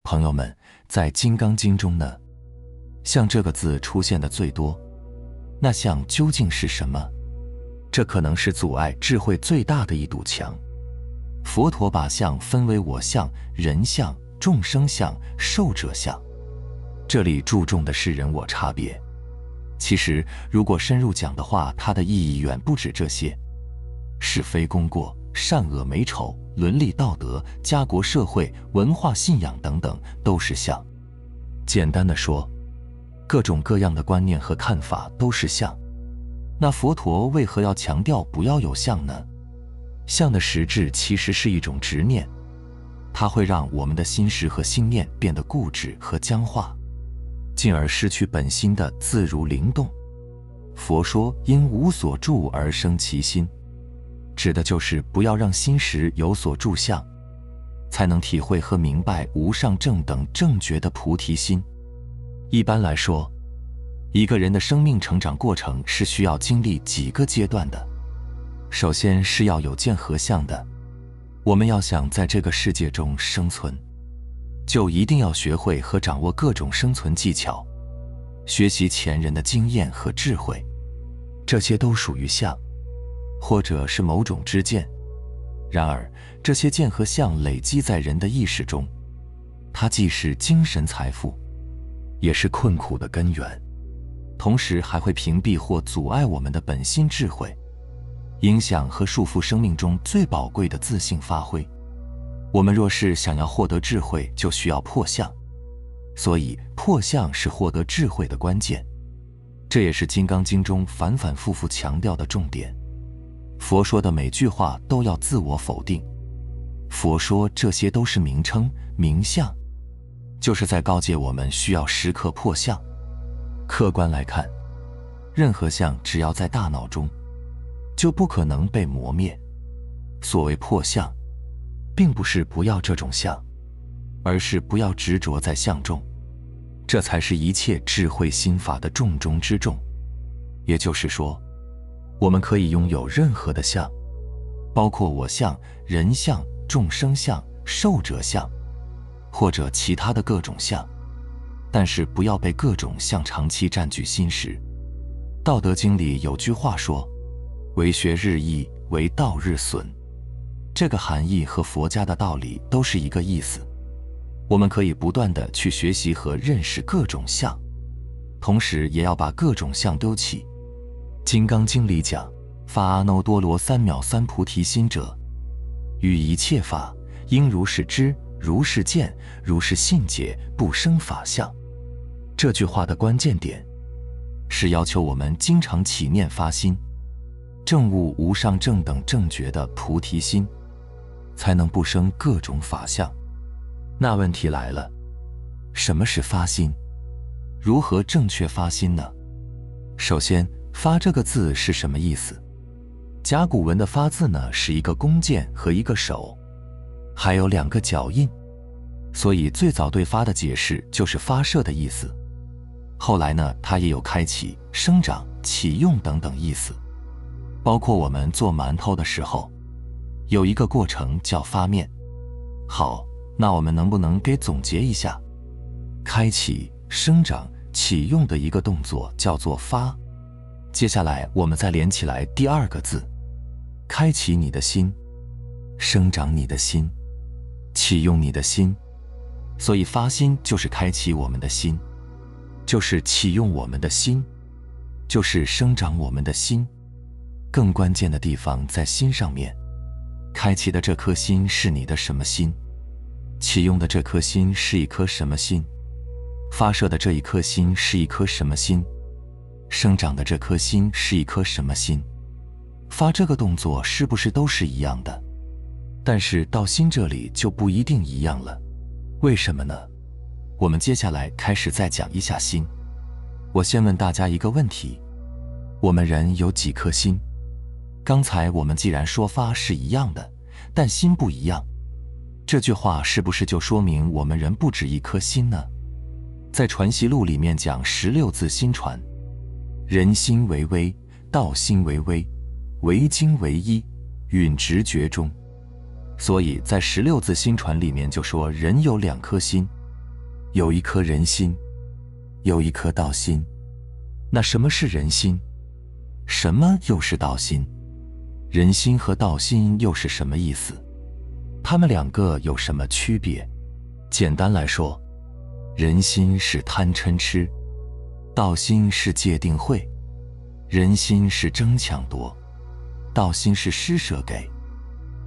朋友们，在《金刚经》中呢，相这个字出现的最多。那相究竟是什么？这可能是阻碍智慧最大的一堵墙。佛陀把相分为我相、人相、众生相、寿者相，这里注重的是人我差别。其实如果深入讲的话，它的意义远不止这些。是非功过、善恶美丑、伦理道德、家国社会、文化信仰等等，都是相。简单的说，各种各样的观念和看法都是相。那佛陀为何要强调不要有相呢？相的实质其实是一种执念，它会让我们的心识和心念变得固执和僵化，进而失去本心的自如灵动。佛说因无所住而生其心，指的就是不要让心识有所住相，才能体会和明白无上正等正觉的菩提心。一般来说，一个人的生命成长过程是需要经历几个阶段的。首先是要有见和相的，我们要想在这个世界中生存，就一定要学会和掌握各种生存技巧，学习前人的经验和智慧，这些都属于相，或者是某种知见。然而这些见和相累积在人的意识中，它既是精神财富，也是困苦的根源，同时还会屏蔽或阻碍我们的本心智慧，影响和束缚生命中最宝贵的自性发挥。我们若是想要获得智慧，就需要破相，所以破相是获得智慧的关键。这也是《金刚经》中反反复复强调的重点。佛说的每句话都要自我否定。佛说这些都是名称、名相，就是在告诫我们需要时刻破相。客观来看，任何相只要在大脑中，就不可能被磨灭。所谓破相，并不是不要这种相，而是不要执着在相中，这才是一切智慧心法的重中之重。也就是说，我们可以拥有任何的相，包括我相、人相、众生相、寿者相，或者其他的各种相，但是不要被各种相长期占据心识。道德经里有句话说，为学日益，为道日损。这个含义和佛家的道理都是一个意思。我们可以不断地去学习和认识各种相，同时也要把各种相丢弃。金刚经里讲，发阿耨多罗三藐三菩提心者，于一切法应如是知，如是见，如是信解，不生法相。这句话的关键点是要求我们经常起念发心，证悟无上正等正觉的菩提心，才能不生各种法相。那问题来了，什么是发心？如何正确发心呢？首先，发这个字是什么意思？甲骨文的发字呢，是一个弓箭和一个手，还有2个脚印，所以最早对发的解释就是发射的意思。后来呢，它也有开启、生长、启用等等意思。包括我们做馒头的时候，有一个过程叫发面。好，那我们能不能给总结一下？开启、生长、启用的一个动作叫做发。接下来我们再连起来第2个字，开启你的心，生长你的心，启用你的心。所以发心就是开启我们的心，就是启用我们的心，就是生长我们的心。更关键的地方在心上面，开启的这颗心是你的什么心？启用的这颗心是一颗什么心？发射的这一颗心是一颗什么心？生长的这颗心是一颗什么心？发这个动作是不是都是一样的？但是到心这里就不一定一样了。为什么呢？我们接下来开始再讲一下心。我先问大家一个问题，我们人有几颗心？刚才我们既然说发是一样的，但心不一样，这句话是不是就说明我们人不止一颗心呢？在《传习录》里面讲16字心传，人心为微，道心为微，为精为一，允直觉中。所以在16字心传里面就说人有2颗心，有一颗人心，有一颗道心。那什么是人心？什么又是道心？人心和道心又是什么意思？它们两个有什么区别？简单来说，人心是贪嗔痴，道心是戒定慧。人心是争抢夺，道心是施舍给。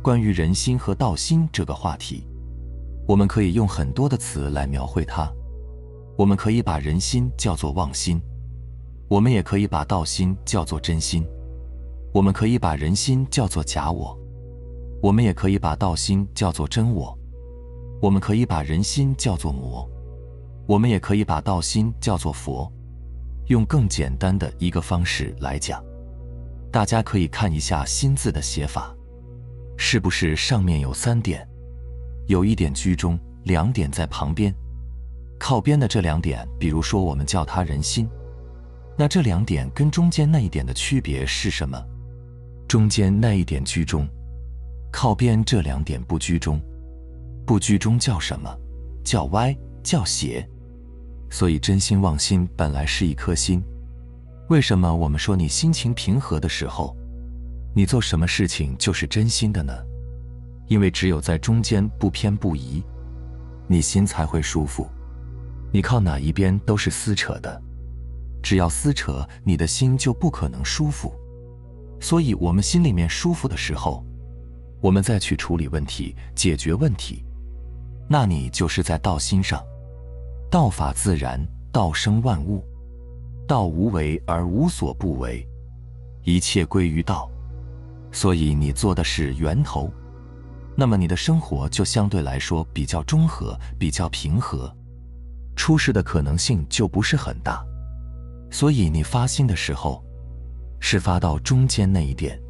关于人心和道心这个话题，我们可以用很多的词来描绘它。我们可以把人心叫做妄心，我们也可以把道心叫做真心，我们可以把人心叫做假我，我们也可以把道心叫做真我，我们可以把人心叫做魔，我们也可以把道心叫做佛。用更简单的一个方式来讲，大家可以看一下心字的写法，是不是上面有3点，有1点居中，2点在旁边。靠边的这2点，比如说我们叫它人心，那这2点跟中间那1点的区别是什么？中间那1点居中，靠边这2点不居中。不居中叫什么？叫歪，叫邪。所以真心妄心本来是一颗心。为什么我们说你心情平和的时候，你做什么事情就是真心的呢？因为只有在中间不偏不倚，你心才会舒服。你靠哪一边都是撕扯的，只要撕扯，你的心就不可能舒服。所以我们心里面舒服的时候，我们再去处理问题，解决问题，那你就是在道心上。道法自然，道生万物，道无为而无所不为，一切归于道。所以你做的是源头，那么你的生活就相对来说比较中和，比较平和，出事的可能性就不是很大。所以你发心的时候，是发到中间那1点，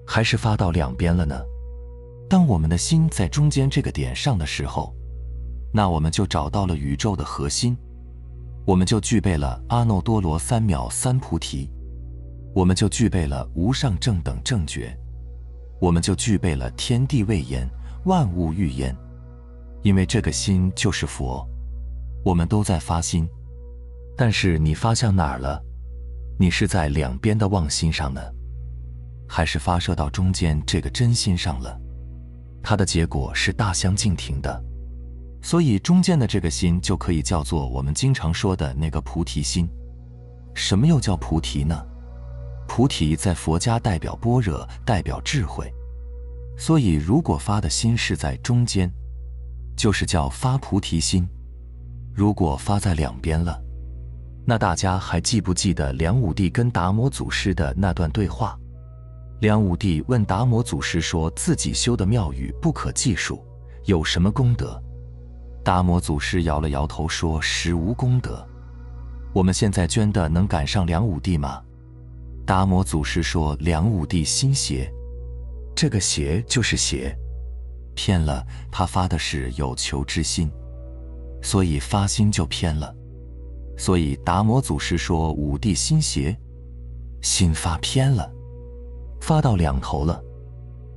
还是发到2边了呢？当我们的心在中间这个点上的时候，那我们就找到了宇宙的核心，我们就具备了阿耨多罗三藐三菩提，我们就具备了无上正等正觉，我们就具备了天地未焉，万物欲焉。因为这个心就是佛，我们都在发心，但是你发向哪儿了？你是在2边的妄心上呢，还是发射到中间这个真心上了？它的结果是大相径庭的。所以中间的这个心就可以叫做我们经常说的那个菩提心。什么又叫菩提呢？菩提在佛家代表般若，代表智慧。所以如果发的心是在中间，就是叫发菩提心。如果发在2边了，那大家还记不记得梁武帝跟达摩祖师的那段对话？梁武帝问达摩祖师说自己修的庙宇不可计数，有什么功德？达摩祖师摇了摇头说实无功德。我们现在捐的能赶上梁武帝吗？达摩祖师说梁武帝心邪，这个邪就是邪，偏了，他发的是有求之心，所以发心就偏了。所以达摩祖师说武帝心邪，心发偏了，发到2头了，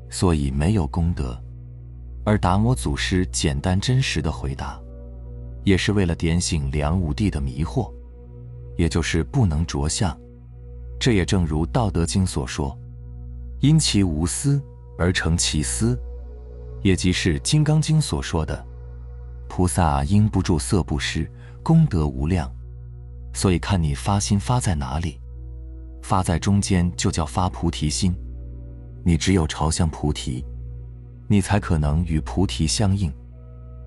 所以没有功德。而达摩祖师简单真实的回答，也是为了点醒梁武帝的迷惑，也就是不能着相。这也正如《道德经》所说，因其无私而成其私，也即是《金刚经》所说的菩萨应不住色布施，功德无量。所以看你发心发在哪里，发在中间就叫发菩提心。你只有朝向菩提，你才可能与菩提相应。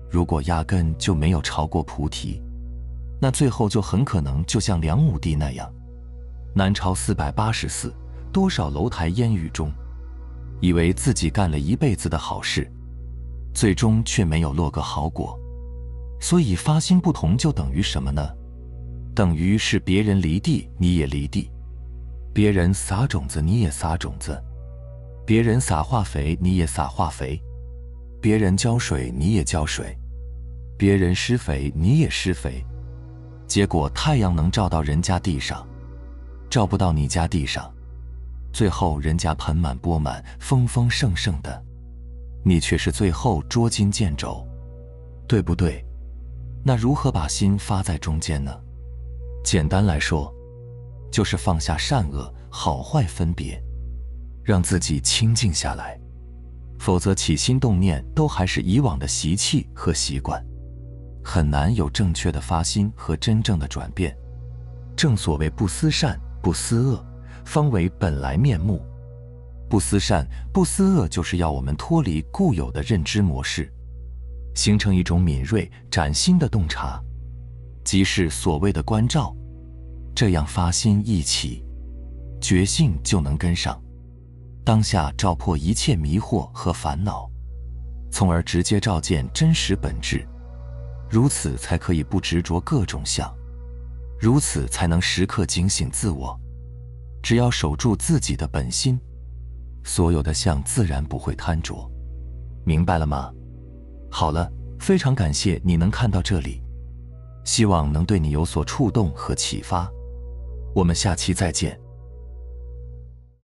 如果压根就没有朝过菩提，那最后就很可能就像梁武帝那样，南朝484，多少楼台烟雨中，以为自己干了一辈子的好事，最终却没有落个好果。所以发心不同就等于什么呢？等于是别人犁地你也犁地，别人撒种子你也撒种子，别人撒化肥你也撒化肥，别人浇水你也浇水，别人施肥你也施肥。结果太阳能照到人家地上，照不到你家地上，最后人家盆满钵满，丰丰盛盛的，你却是最后捉襟见肘，对不对？那如何把心发在中间呢？简单来说，就是放下善恶、好坏分别，让自己清静下来。否则起心动念都还是以往的习气和习惯，很难有正确的发心和真正的转变。正所谓不思善，不思恶，方为本来面目。不思善，不思恶，就是要我们脱离固有的认知模式，形成一种敏锐、崭新的洞察，即是所谓的观照。这样发心一起，觉性就能跟上，当下照破一切迷惑和烦恼，从而直接照见真实本质。如此才可以不执着各种相，如此才能时刻警醒自我。只要守住自己的本心，所有的相自然不会贪着。明白了吗？好了，非常感谢你能看到这里，希望能对你有所触动和启发。我们下期再见。